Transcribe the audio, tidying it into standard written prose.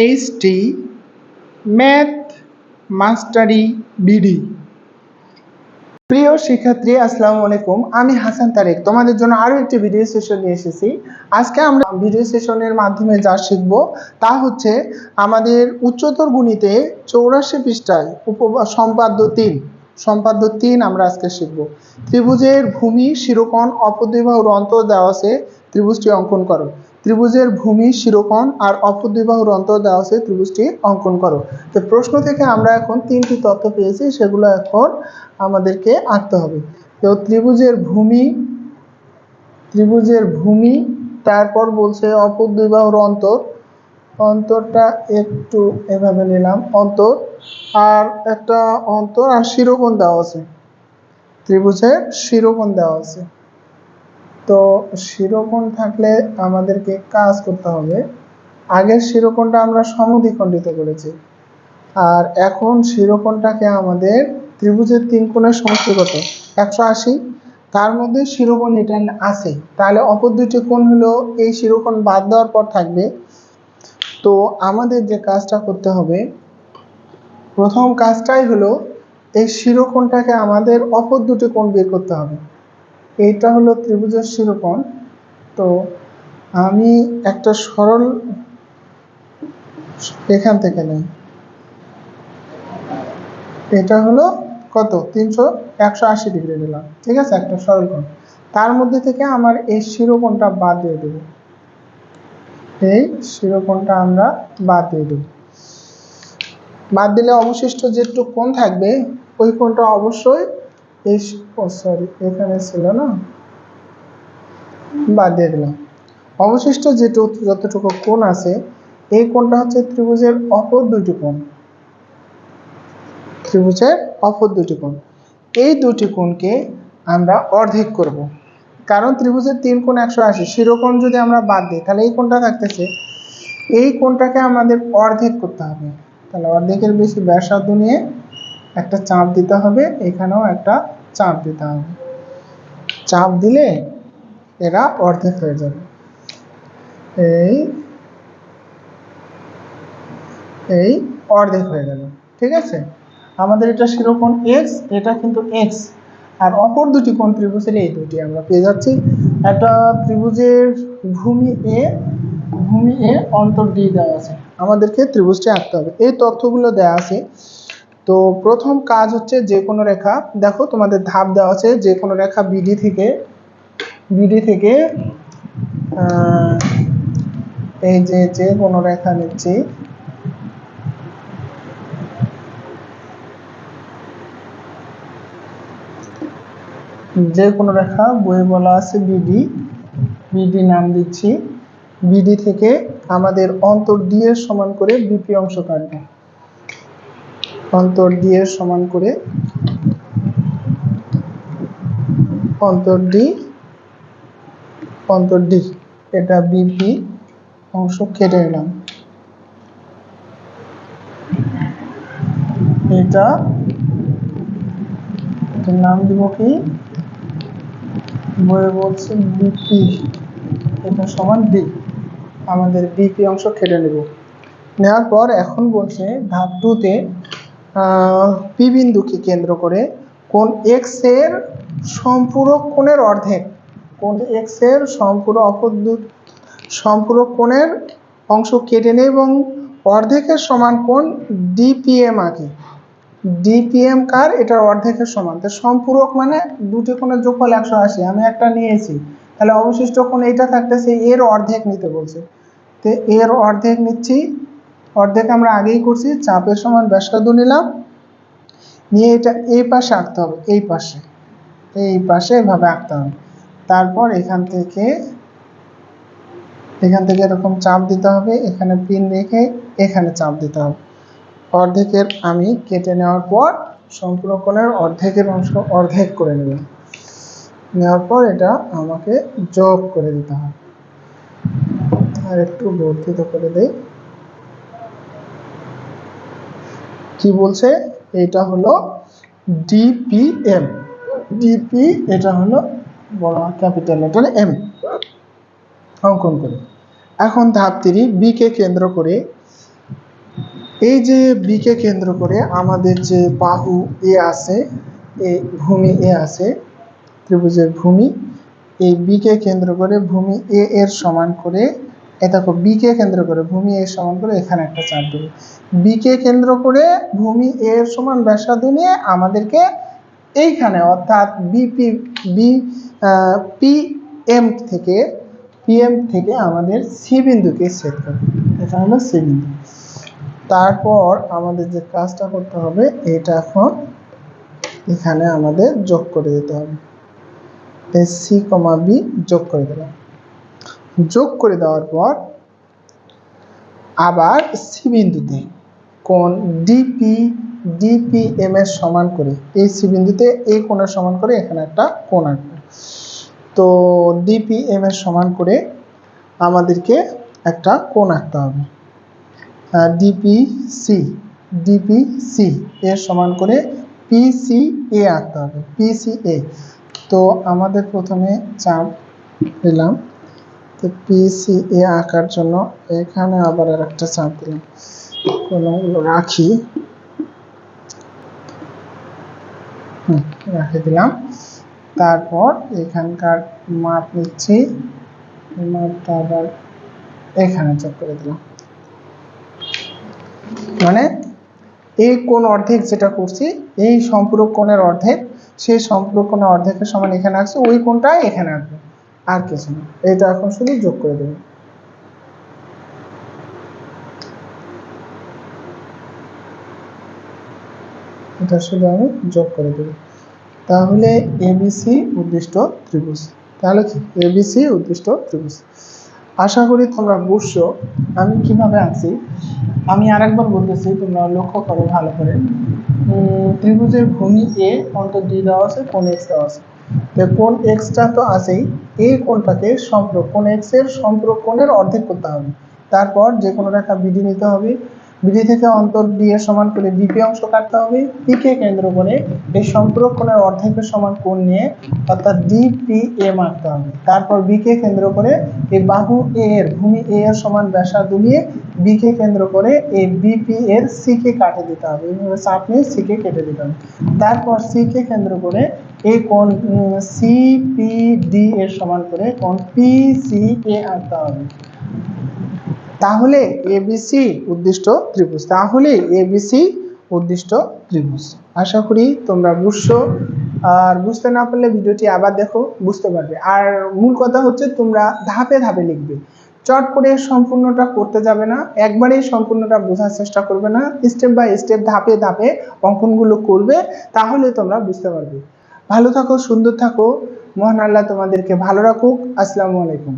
HT math মাস্টারি BD. প্রিয় শিক্ষার্থী, আসসালামু আলাইকুম। আমি হাসান তারেক তোমাদের জন্য আরো একটি ভিডিও সেশন নিয়ে এসেছি। আজকে আমরা ভিডিও সেশনের মাধ্যমে যা শিখব তা হচ্ছে আমাদের উচ্চতর গণিতে 84 পৃষ্ঠায় সম্পাদ্য 3 আমরা আজকে শিখব। ত্রিভুজের ভূমি, শিরোকোণ, অপদ্বিবাহুর অন্তর দেওয়া আছে, ত্রিভুজটি অঙ্কন করো। ত্রিভুজের ভূমি, শিরোকোণ আর অপদ্বিবাহুর অন্তর দেওয়া আছে, ত্রিভুজটি অঙ্কন করো। তো প্রশ্ন থেকে আমরা এখন 3টি তথ্য পেয়েছি, সেগুলো এখন আমাদেরকে আঁকতে হবে। তো ত্রিভুজের ভূমি, তারপর বলছে অপদ্বিবাহুর অন্তরটা একটু এভাবে নিলাম, অন্তর আর একটা অন্তর আর শিরোকোণ দেওয়া আছে, ত্রিভুজের শিরোকোণ দেওয়া আছে। তো শিরোকোণ থাকলে আমাদেরকে কাজ করতে হবে। আগের শিরোকোণটা আমরা সমদ্বিখণ্ডিত করেছি, আর এখন শিরোকোণটাকে আমাদের ত্রিভুজের 3 কোণের সমষ্টি কত? 180। তার মধ্যে শিরোকোণ এটা আছে, তাহলে অপর দুটি কোণ হলো এই শিরোকোণ বাদ দেওয়ার পর থাকবে। তো আমাদের যে কাজটা করতে হবে, প্রথম কাজটাই হলো এই শিরোকোণটাকে আমাদের অপর দুটি কোণ বের করতে হবে। এইটা হলো ত্রিভুজের শিরোকোণ। তো আমি একটা সরল এখান থেকে নেই, এটা হলো কত? 180 ডিগ্রি নিলাম, ঠিক আছে, একটা সরল কোণ। তার মধ্যে থেকে আমার এই শিরোকোণটা বাদ দিয়ে দেব, এই শিরোকোণটা আমরা বাদ দিয়ে দেব। বাদ দিলে অবশিষ্ট যেটুকু কোণ থাকবে ওই কোণটা অবশ্যই এই এখানে ছিল না, বাদ দিয়ে দিলাম। অবশিষ্ট যতটুকু কোণ আছে এই কোণটা হচ্ছে ত্রিভুজের অপর দুটি কোণ, ত্রিভুজের অপর দুটি কোণ। এই দুটি কোণকে আমরা অর্ধেক করব, কারণ ত্রিভুজের 3 কোণ 180, শিরোকোণ যদি আমরা বাদ দিই তাহলে এই কোণটা থাকতেছে, এই কোণটাকে আমাদের অর্ধেক করতে হবে। তাহলে অর্ধেকের বেশি ব্যাসার্ধ নিয়ে একটা চাপ দিতে হবে, এখানেও একটা চাপ দিতে হবে। চাপ দিলে এরা অর্ধেক হয়ে যাবে। এই অর্ধেক হয়ে গেল, ঠিক আছে। আমাদের এটা শিরোকোণ x, এটা কিন্তু x, আর অপর দুটি কোণ ত্রিভুজের এই দুটি আমরা পেয়ে যাচ্ছি। একটা ত্রিভুজের ভূমি এ অন্তর d দেওয়া আছে, আমাদেরকে ত্রিভুজটি আঁকতে হবে। এই তথ্যগুলো দেওয়া আছে। তো প্রথম কাজ হচ্ছে যে কোনো রেখা, দেখো তোমাদের ধাপ দেওয়া আছে, যে কোনো রেখা BD থেকে এই যে কোনো রেখা নিচ্ছি, যে কোনো রেখা বইয়ে বলা আছে বিডি নাম দিচ্ছি। বিডি থেকে আমাদের অন্তর ডি এর সমান করে বিপি অংশ কাটবে, অন্তর ডি এর সমান করে অন্তর ডি এটা বিপি অংশ কেটে নিলাম। এটা নাম দিব কি, বইয়ে বলছে বিপি, এটা সমান ডি। আমাদের বিপি অংশ কেটে নেব। নেওয়ার পর এখন বলছে ধাপ 2 তে পি বিন্দুকে কেন্দ্র করে কোণ x এর সম্পূরক কোণের অর্ধেক, কোণ x এর সম্পূরক কোণের অংশ কেটে নেই এবং অর্ধেকের সমান কোণ ডিপিএম আঁকি। ডিপিএম কার? এটার অর্ধেকের সমান। তো সম্পূরক মানে দুটি কোণের যোগফল 180, আমি একটা নিয়েছি, তাহলে অবশিষ্ট কোণ এইটা থাকতেছে, এর অর্ধেক নিতে বলছে। তো এর অর্ধেক নিচ্ছি, অর্ধেক আমরা আগেই করছি, চাপের সমান ব্যাসার্ধ নিলাম, নিয়ে এটা এই পাশে আঁকতে হবে, এই পাশে এভাবে আঁকতে হবে। তারপর এখান থেকে এরকম চাপ দিতে হবে, এখানে পিন রেখে এখানে চাপ দিতে হবে। অর্ধেকের আমি কেটে নেওয়ার পর সম্পূরক কোণের অর্ধেকের অংশ অর্ধেক করে নেওয়ার পর এটা আমাকে যোগ করে দিতে হবে। আর একটু বর্ধিত করে দেই। কি বলছে? এটা হলো ডিপিএম, ডিপি এটা হলো বড় ক্যাপিটাল লেটার এম অঙ্কন করি। এখন ধাপ 3, বি কে কেন্দ্র করে এই যে বি কে কেন্দ্র করে আমাদের যে বাহু এ আছে, এই ভূমি এ আছে, ত্রিভুজের ভূমি, এই বি কে কেন্দ্র করে ভূমি এ এর সমান করে, এ দেখো বি কে কেন্দ্র করে ভূমি এর সমান করে এখানে একটা চাপ দেবে। বি কে কেন্দ্র করে ভূমি এ এর সমান ব্যাসার্ধ নিয়ে আমাদেরকে এইখানে অর্থাৎ বিপি বি পি এম থেকে আমাদের সি বিন্দুকে ছেদ করবে। এটা হলো সি বিন্দু। তারপর আমাদের যে কাজটা করতে হবে, এটা এখন এখানে আমাদের যোগ করে দিতে হবে। সি কমা বি যোগ করে দিলাম। যোগ করে দেওয়ার পর আবার সি বিন্দুতে কোণ ডিপিএম এর সমান করে, এই সি বিন্দুতে এই কোণের সমান করে এখানে একটা কোণ আঁকবে। তো ডিপিএম এর সমান করে আমাদেরকে একটা কোণ আঁকতে হবে। ডিপিসি এর সমান করে পিসিএ আঁকতে হবে, পিসিএ। তো আমাদের প্রথমে চাপ দিলাম, তো পিসিএ আঁকার জন্য এখানে আবার আর একটা চাপ দিলাম, কোণগুলো রাখি, রেখে দিলাম। তারপর এখানকার মাপ নিচ্ছি, মাপটা আবার এখানে যোগ করে দিলাম। মানে এই কোণ অর্ধেক যেটা করছি, এই সম্পূরক কোণের অর্ধেক, সেই সম্পূরক কোণের অর্ধেকের সমান এখানে আসছে, ওই কোণটা এখানে আসবে, আর কিছু না। এটা এখন শুধু যোগ করে দেব। এটা শুধু আমি যোগ করে দেব। তাহলে এবিসি উদ্দিষ্ট ত্রিভুজ। তাহলে কি এবিসি উদ্দিষ্ট ত্রিভুজ। আশা করি তোমরা বুঝছো আমি কিভাবে আছি। আমি আরেকবার বলতেছি, তোমরা লক্ষ্য করো ভালো করে। ত্রিভুজের ভূমি এ অন্তর ডি দেওয়া আছে, কোণ এক্স দেওয়া আছে। তো কোণ এক্সটা তো আছেই, এই কোণটাকে সম্পূরক কোণ এক্স এর সম্পূরক কোণের অর্ধেক করতে হবে। তারপর যে কোনো রেখা বিডি নিতে হবে, বিডি থেকে অন্তর ডি এর সমান করে বিপি অংশ কাটতে হবে, পি কে কেন্দ্র করে এই সম্পূরক কোণের অর্ধেকের সমান কোণ নিয়ে অর্থাৎ ডিপিএম আঁকতে হবে। তারপর বি কে কেন্দ্র করে এই বাহু এ এর ভূমি এ এর সমান ব্যাসার্ধ নিয়ে বি কে কেন্দ্র করে এই বিপি এর সি কে কাটে দিতে হবে, এইভাবে চাপ নিয়ে সি কে কেটে দিতে হবে। তারপর সি কে কেন্দ্র করে এই কোণ সিপিডি এর সমান করে কোণ পিসিএ আঁকতে হবে। তাহলে এবিসি উদ্দিষ্ট ত্রিভুজ, তাহলে এবিসি উদ্দিষ্ট ত্রিভুজ। আশা করি তোমরা বুঝছো। আর বুঝতে না পারলে ভিডিওটি আবার দেখো, বুঝতে পারবে। আর মূল কথা হচ্ছে তোমরা ধাপে ধাপে লিখবে, চট করে সম্পূর্ণটা করতে যাবে না, একবারেই সম্পূর্ণটা বোঝার চেষ্টা করবে না, স্টেপ বাই স্টেপ ধাপে ধাপে অঙ্কনগুলো করবে, তাহলে তোমরা বুঝতে পারবে। ভালো থাকো, সুন্দর থাকো, মহান আল্লাহ তোমাদেরকে ভালো রাখুক। আসসালামু আলাইকুম।